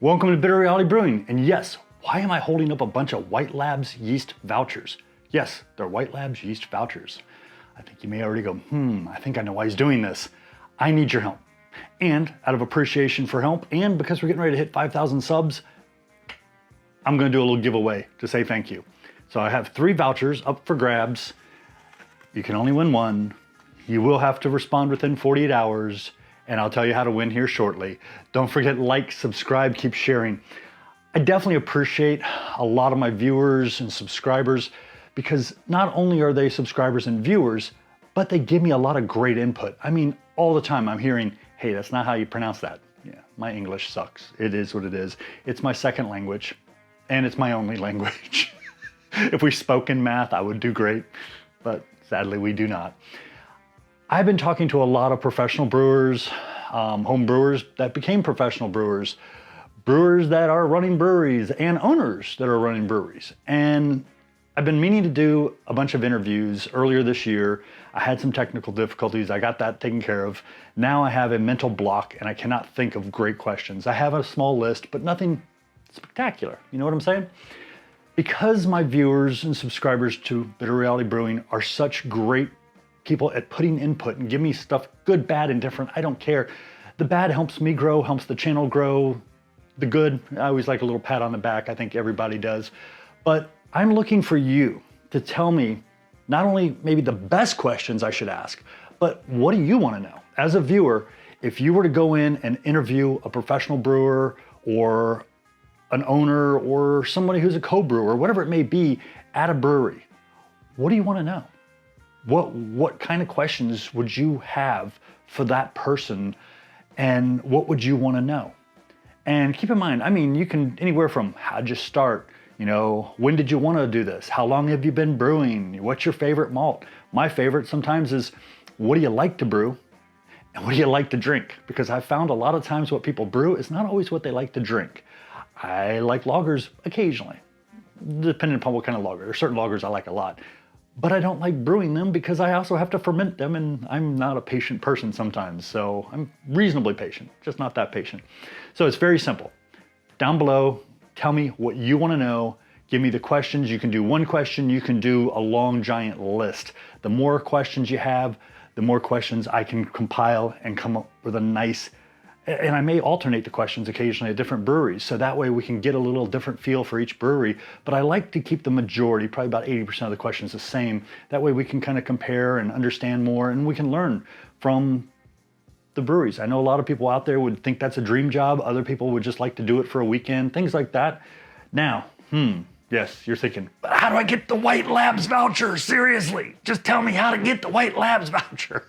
Welcome to Bitter Reality Brewing. And yes, why am I holding up a bunch of White Labs yeast vouchers? Yes, they're White Labs yeast vouchers. I think you may already go, I think I know why he's doing this. I need your help. And out of appreciation for help, and because we're getting ready to hit 5,000 subs, I'm gonna do a little giveaway to say thank you. So I have 3 vouchers up for grabs. You can only win one. You will have to respond within 48 hours. And I'll tell you how to win here shortly. Don't forget, like, subscribe, keep sharing. I definitely appreciate a lot of my viewers and subscribers because not only are they subscribers and viewers, but they give me a lot of great input. I mean, all the time I'm hearing, hey, that's not how you pronounce that. Yeah, my English sucks. It is what it is. It's my second language, and it's my only language. If we spoke in math, I would do great, but sadly we do not. I've been talking to a lot of professional brewers, home brewers that became professional brewers, brewers that are running breweries, and owners that are running breweries. And I've been meaning to do a bunch of interviews earlier this year. I had some technical difficulties. I got that taken care of. Now I have a mental block and I cannot think of great questions. I have a small list, but nothing spectacular. You know what I'm saying? Because my viewers and subscribers to Bitter Reality Brewing are such great people at putting input and give me stuff, good, bad, and different. I don't care. The bad helps me grow, helps the channel grow. The good, I always like a little pat on the back. I think everybody does. But I'm looking for you to tell me not only maybe the best questions I should ask, but what do you want to know? As a viewer, if you were to go in and interview a professional brewer or an owner or somebody who's a co-brewer, whatever it may be, at a brewery, what do you want to know? What kind of questions would you have for that person, and what would you want to know? And keep in mind, I mean, you can anywhere from how'd you start, you know, when did you want to do this? How long have you been brewing? What's your favorite malt? My favorite sometimes is, what do you like to brew? And what do you like to drink? Because I've found a lot of times what people brew is not always what they like to drink. I like lagers occasionally, depending upon what kind of lager. There are certain lagers I like a lot. But I don't like brewing them because I also have to ferment them, and I'm not a patient person sometimes, so I'm reasonably patient, just not that patient. So it's very simple. Down below, tell me what you want to know. Give me the questions. You can do one question, you can do a long giant list. The more questions you have, the more questions I can compile and come up with a nice, and I may alternate the questions occasionally at different breweries, so that way we can get a little different feel for each brewery. But I like to keep the majority, probably about 80% of the questions, the same. That way we can kind of compare and understand more, and we can learn from the breweries. I know a lot of people out there would think that's a dream job. Other people would just like to do it for a weekend, things like that. Now, yes, you're thinking, but how do I get the White Labs voucher? Seriously, just tell me how to get the White Labs voucher.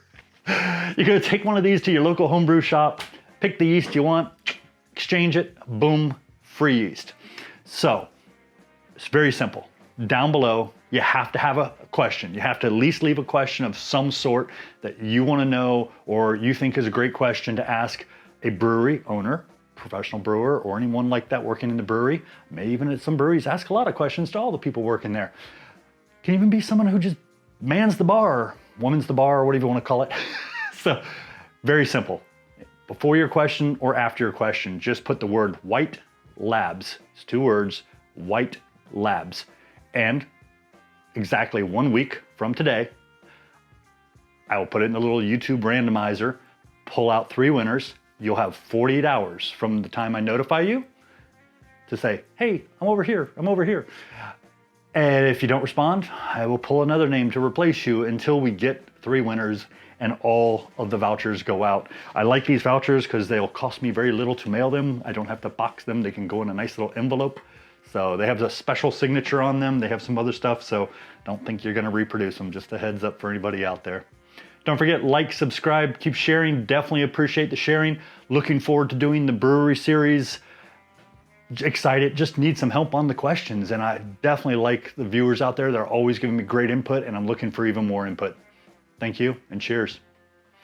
You're gonna take one of these to your local homebrew shop, pick the yeast you want, exchange it, boom, free yeast. So it's very simple. Down below, you have to have a question. You have to at least leave a question of some sort that you want to know or you think is a great question to ask a brewery owner, professional brewer, or anyone like that working in the brewery. Maybe even at some breweries, ask a lot of questions to all the people working there. Can even be someone who just mans the bar, woman's the bar, or whatever you want to call it. So very simple. Before your question or after your question, just put the word White Labs. It's 2 words, White Labs. And exactly 1 week from today, I will put it in a little YouTube randomizer, pull out 3 winners. You'll have 48 hours from the time I notify you to say, hey, I'm over here, I'm over here. And if you don't respond, I will pull another name to replace you until we get 3 winners and all of the vouchers go out. I like these vouchers because they'll cost me very little to mail them. I don't have to box them. They can go in a nice little envelope. So they have a special signature on them. They have some other stuff, so don't think you're gonna reproduce them. Just a heads up for anybody out there. Don't forget, like, subscribe, keep sharing. Definitely appreciate the sharing. Looking forward to doing the brewery series. Excited, just need some help on the questions. And I definitely like the viewers out there. They're always giving me great input, and I'm looking for even more input. Thank you, and cheers.